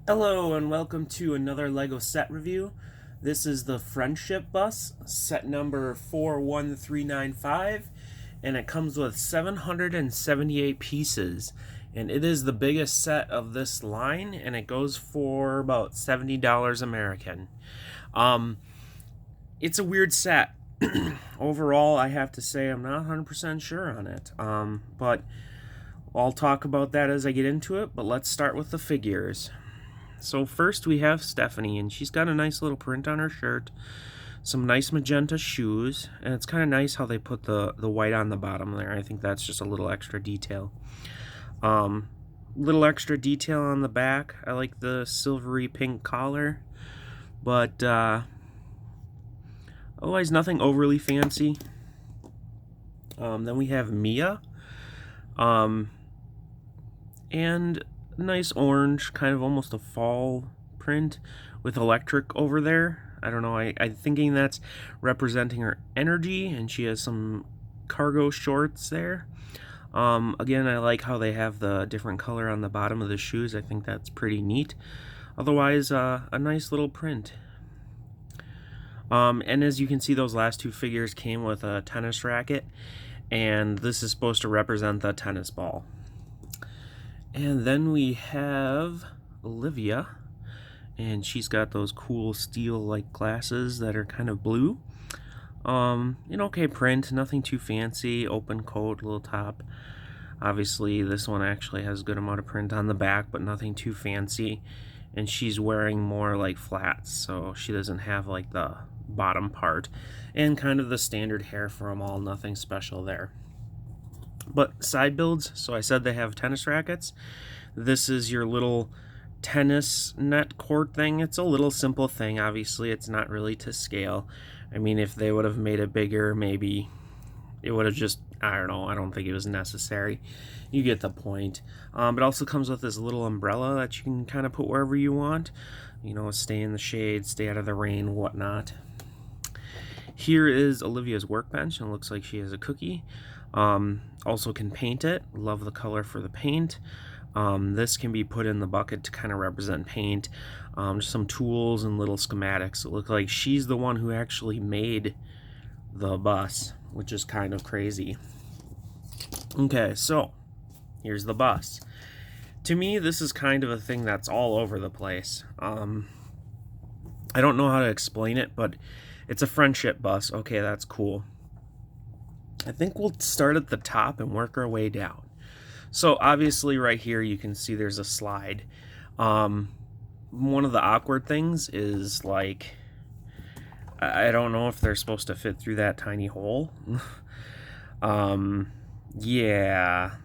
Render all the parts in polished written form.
Hello and welcome to another LEGO set review. This is the Friendship Bus, set number 41395, and it comes with 778 pieces. And it is the biggest set of this line, and it goes for about $70 American. Um, it's a weird set. Overall, I have to say I'm not 100% sure on it. But I'll talk about that as I get into it, but let's start with the figures. So first we have Stephanie, and she's got a nice little print on her shirt, some nice magenta shoes, and it's kind of nice how they put the white on the bottom there. I think that's just a little extra detail. Little extra detail on the back. I like the silvery pink collar, but otherwise nothing overly fancy. Then we have Mia, and nice orange, kind of almost a fall print with electric over there. I don't know, I'm thinking that's representing her energy, and she has some cargo shorts there. Again, I like how they have the different color on the bottom of the shoes. I think that's pretty neat. Otherwise, a nice little print. And as you can see, those last two figures came with a tennis racket, and this is supposed to represent the tennis ball. And then we have Olivia, and she's got those cool steel-like glasses that are kind of blue. An okay print, nothing too fancy, open coat, little top. Obviously, this one actually has a good amount of print on the back, but nothing too fancy. And she's wearing more like flats, so she doesn't have like the bottom part. And kind of the standard hair for them all, nothing special there. But side builds, so I said they have tennis rackets. This is your little tennis net court thing. It's a little simple thing. Obviously, it's not really to scale. I mean, if they would have made it bigger, maybe it would have just, I don't know, I don't think it was necessary. You get the point. It also comes with this little umbrella that you can kind of put wherever you want. You know, stay in the shade, stay out of the rain, whatnot. Here is Olivia's workbench, and it looks like she has a cookie. Also can paint it. Love the color for the paint. This can be put in the bucket to kind of represent paint. Just some tools and little schematics. It looks like she's the one who actually made the bus, which is kind of crazy. Okay, so here's the bus. To me, this is kind of a thing that's all over the place. I don't know how to explain it, but it's a friendship bus. Okay, that's cool. I think we'll start at the top and work our way down. So obviously right here you can see there's a slide. One of the awkward things is like, I don't know if they're supposed to fit through that tiny hole. Yeah,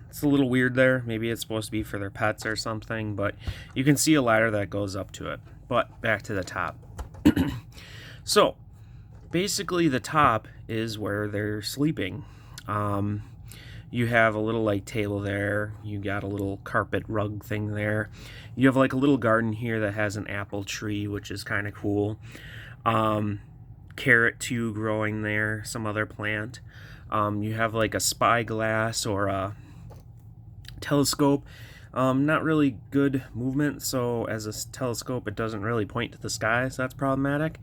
it's a little weird there. Maybe it's supposed to be for their pets or something, but you can see a ladder that goes up to it. But back to the top. So basically the top is where they're sleeping. You have a little like table there. You got a little carpet rug thing there. You have like a little garden here that has an apple tree, which is kind of cool. Carrot too growing there, some other plant. You have like a spyglass or a telescope. Not really good movement, so as a telescope it doesn't really point to the sky, so that's problematic.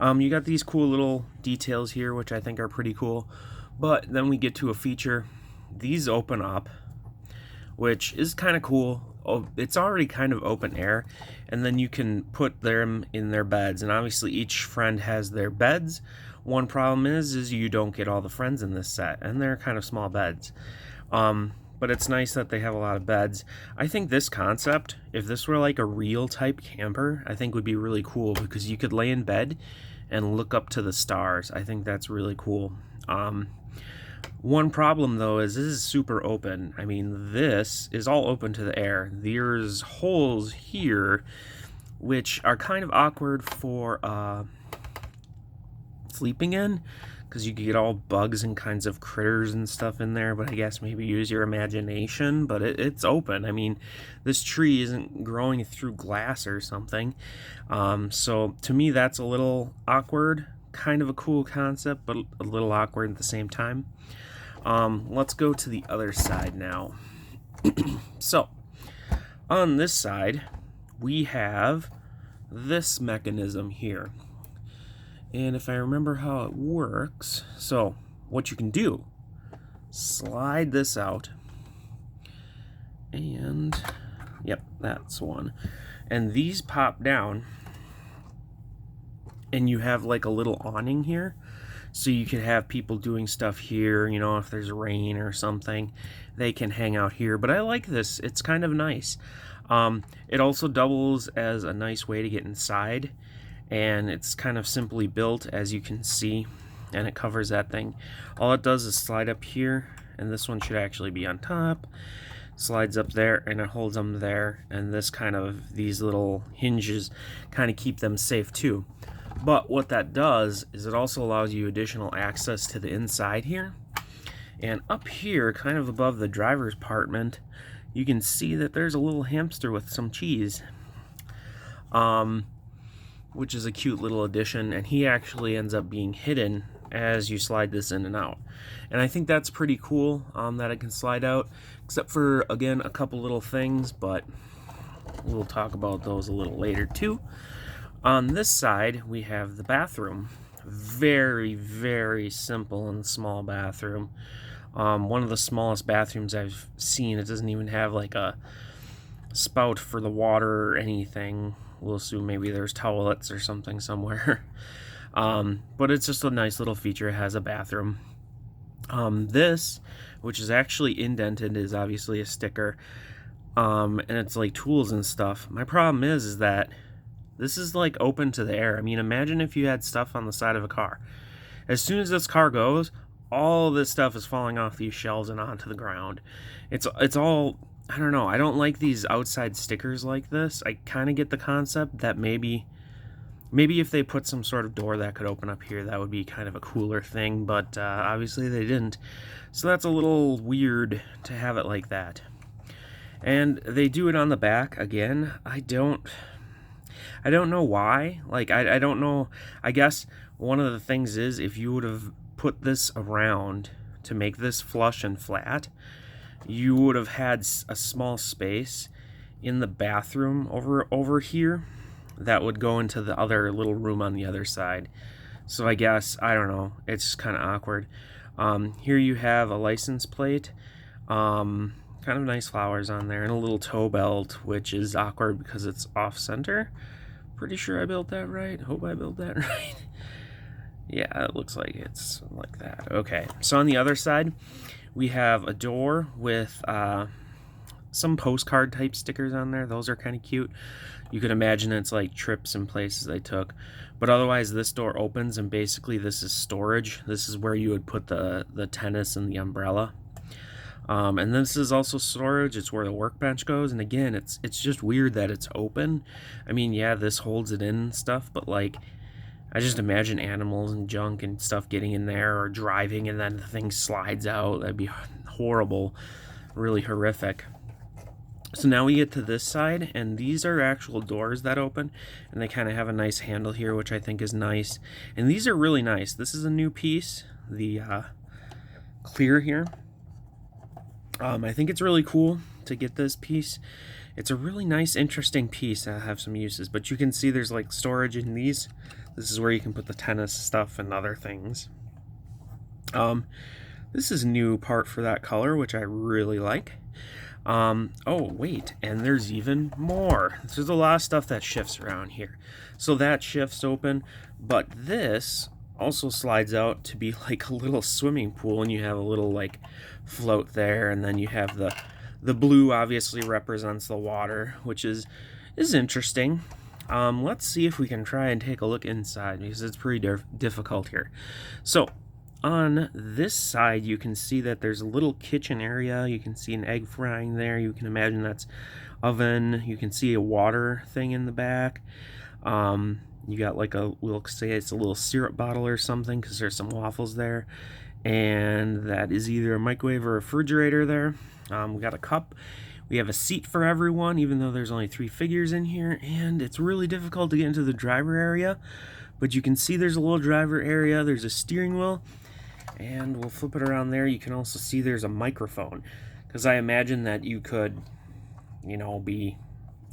You got these cool little details here, which I think are pretty cool. But then we get to a feature. These open up, which is kind of cool. Oh, it's already kind of open air, and then you can put them in their beds, and obviously each friend has their beds. One problem is you don't get all the friends in this set, and they're kind of small beds. But it's nice that they have a lot of beds. I think this concept, if this were like a real type camper, I think would be really cool, because you could lay in bed and look up to the stars. I think that's really cool. One problem though is this is super open. I mean, this is all open to the air. There's holes here which are kind of awkward for sleeping in, because you could get all bugs and kinds of critters and stuff in there, but I guess maybe use your imagination. But it's open. I mean, this tree isn't growing through glass or something. So to me that's a little awkward. Kind of a cool concept, but a little awkward at the same time. Let's go to the other side now. So, on this side, we have this mechanism here. And if I remember how it works, so what you can do, slide this out, and yep, that's one. And these pop down, and you have like a little awning here. So you can have people doing stuff here, you know, if there's rain or something, they can hang out here. But I like this, it's kind of nice. It also doubles as a nice way to get inside, and it's kind of simply built, as you can see, and it covers that thing. All it does is slide up here, and this one should actually be on top. Slides up there, and it holds them there, and these little hinges kind of keep them safe too. But what that does is it also allows you additional access to the inside here. And up here, kind of above the driver's compartment, you can see that there's a little hamster with some cheese, which is a cute little addition, and he actually ends up being hidden as you slide this in and out. And I think that's pretty cool, that it can slide out, except for, again, a couple little things, but we'll talk about those a little later too. On this side, we have the bathroom. Very, very simple and small bathroom. One of the smallest bathrooms I've seen. It doesn't even have like a spout for the water or anything. We'll assume maybe there's towelettes or something somewhere. But it's just a nice little feature. It has a bathroom. This, which is actually indented, is obviously a sticker. And it's like tools and stuff. My problem is that this is like open to the air. I mean, imagine if you had stuff on the side of a car. As soon as this car goes, all this stuff is falling off these shelves and onto the ground. It's all, I don't know. I don't like these outside stickers like this. I kind of get the concept that maybe if they put some sort of door that could open up here, that would be kind of a cooler thing, but obviously they didn't. So that's a little weird to have it like that. And they do it on the back again. I don't know why. Like, I don't know. I guess one of the things is if you would have put this around to make this flush and flat, you would have had a small space in the bathroom over here that would go into the other little room on the other side. So I guess, I don't know, it's kind of awkward. Here you have a license plate, kind of nice flowers on there, and a little tow belt, which is awkward because it's off center. Pretty sure I built that right. Hope I built that right. Yeah, it looks like it's like that. Okay, so on the other side, we have a door with some postcard type stickers on there. Those are kind of cute. You could imagine it's like trips and places they took. But otherwise, this door opens, and basically this is storage. This is where you would put the tennis and the umbrella. And this is also storage. It's where the workbench goes. And again, it's just weird that it's open. I mean, yeah, this holds it in and stuff, but like, I just imagine animals and junk and stuff getting in there or driving, and then the thing slides out. That'd be horrible, really horrific. So now we get to this side, and these are actual doors that open, and they kind of have a nice handle here, which I think is nice. And these are really nice. This is a new piece, the clear here. I think it's really cool to get this piece. It's a really nice, interesting piece that have some uses, but you can see there's like storage in these. This is where you can put the tennis stuff and other things. This is a new part for that color, which I really like. Oh, wait, and there's even more. There's a lot of stuff that shifts around here. So that shifts open, but this also slides out to be like a little swimming pool, and you have a little like float there, and then you have the blue obviously represents the water, which is interesting. Let's see if we can try and take a look inside, because it's pretty difficult here. So on this side, you can see that there's a little kitchen area. You can see an egg frying there. You can imagine that's oven. You can see a water thing in the back. You got like we'll say it's a little syrup bottle or something, because there's some waffles there. And that is either a microwave or a refrigerator there. We got a cup. We have a seat for everyone, even though there's only 3 figures in here, and it's really difficult to get into the driver area. But you can see there's a little driver area. There's a steering wheel, and we'll flip it around there. You can also see there's a microphone, because I imagine that you could, you know, be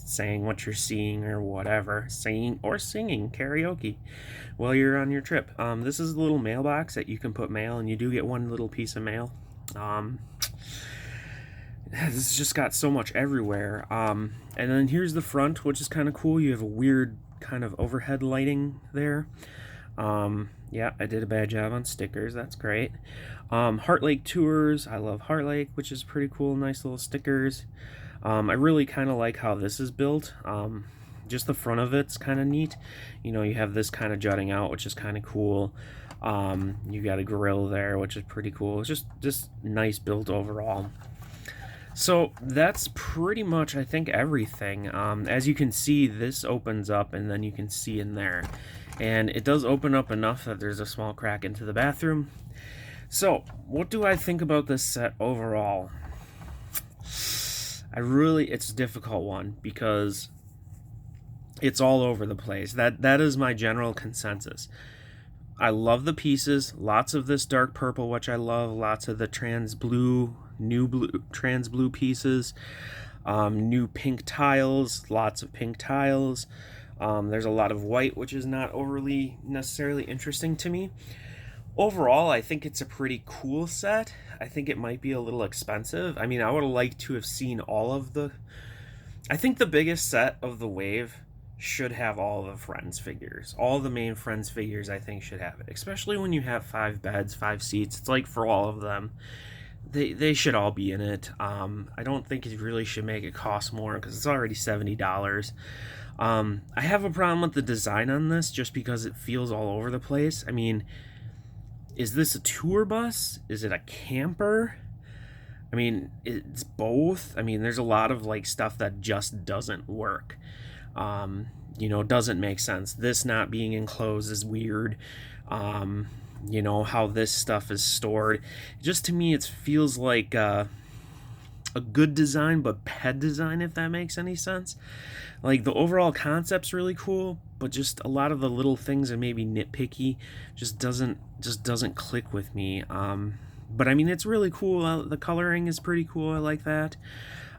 saying what you're seeing or whatever, singing karaoke while you're on your trip. This is a little mailbox that you can put mail, and you do get one little piece of mail. This has just got so much everywhere. And then here's the front, which is kind of cool. You have a weird kind of overhead lighting there. Yeah, I did a bad job on stickers. That's great. Heart Lake Tours. I love Heart Lake, which is pretty cool. Nice little stickers. I really kind of like how this is built. Just the front of it's kind of neat. You know, you have this kind of jutting out, which is kind of cool. You got a grill there, which is pretty cool. It's just nice build overall. So that's pretty much, I think, everything. As you can see, this opens up, and then you can see in there. And it does open up enough that there's a small crack into the bathroom. So, what do I think about this set overall? It's a difficult one because it's all over the place. That is my general consensus. I love the pieces, lots of this dark purple, which I love, lots of the trans blue pieces, new pink tiles, lots of pink tiles. There's a lot of white, which is not overly necessarily interesting to me. Overall, I think it's a pretty cool set. I think it might be a little expensive. I mean, I would have liked to have seen all of the... I think the biggest set of the wave should have all the Friends figures. All the main Friends figures, I think, should have it. Especially when you have 5 beds, 5 seats. It's like for all of them. They should all be in it. I don't think it really should make it cost more because it's already $70. I have a problem with the design on this just because it feels all over the place. I mean, is this a tour bus? Is it a camper? I mean, it's both. I mean, there's a lot of like stuff that just doesn't work. You know, doesn't make sense. This not being enclosed is weird. You know, how this stuff is stored. Just to me, it feels like a good design, but bad design, if that makes any sense. Like, the overall concept's really cool, but just a lot of the little things are maybe nitpicky. Just doesn't click with me. But I mean, it's really cool. The coloring is pretty cool. I like that.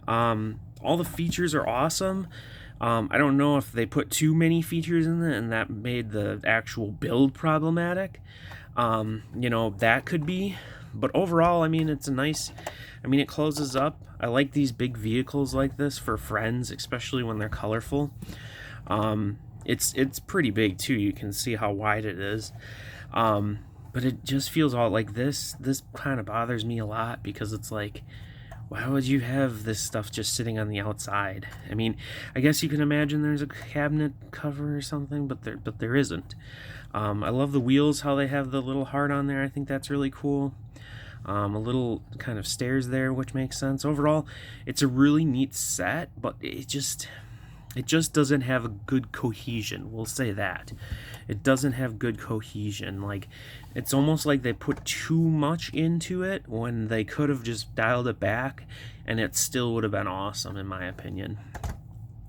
All the features are awesome. I don't know if they put too many features in it and that made the actual build problematic. You know, that could be. But overall, I mean, it's a nice... I mean, it closes up. I like these big vehicles like this for Friends, especially when they're colorful. It's pretty big, too. You can see how wide it is. But it just feels all like this. This kind of bothers me a lot because it's like... Why would you have this stuff just sitting on the outside? I mean, I guess you can imagine there's a cabinet cover or something, but there isn't. I love the wheels, how they have the little heart on there. I think that's really cool. A little kind of stairs there, which makes sense. Overall, it's a really neat set, but it just doesn't have a good cohesion. We'll say that. It doesn't have good cohesion. Like, it's almost like they put too much into it when they could have just dialed it back, and it still would have been awesome, in my opinion.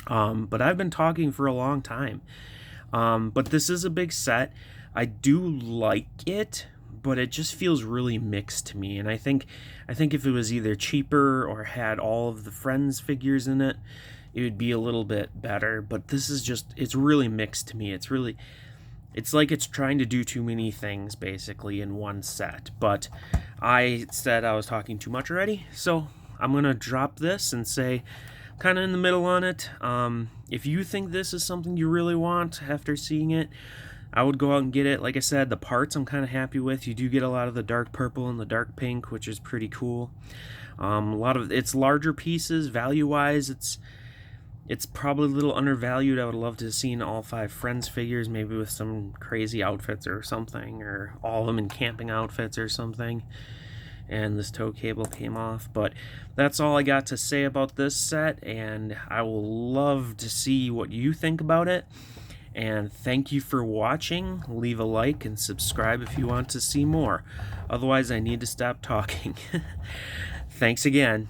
But I've been talking for a long time. But this is a big set. I do like it, but it just feels really mixed to me. And I think if it was either cheaper or had all of the Friends figures in it, it would be a little bit better. But this is just, it's really mixed to me. It's like it's trying to do too many things, basically, in one set. But I said I was talking too much already, so I'm going to drop this and say kind of in the middle on it. If you think this is something you really want after seeing it, I would go out and get it. Like I said, the parts I'm kind of happy with. You do get a lot of the dark purple and the dark pink, which is pretty cool. A lot of it's larger pieces. Value-wise, it's probably a little undervalued. I would love to have seen all 5 Friends figures, maybe with some crazy outfits or something, or all of them in camping outfits or something. And this tow cable came off. But that's all I got to say about this set, and I will love to see what you think about it. And thank you for watching. Leave a like and subscribe if you want to see more. Otherwise, I need to stop talking. Thanks again.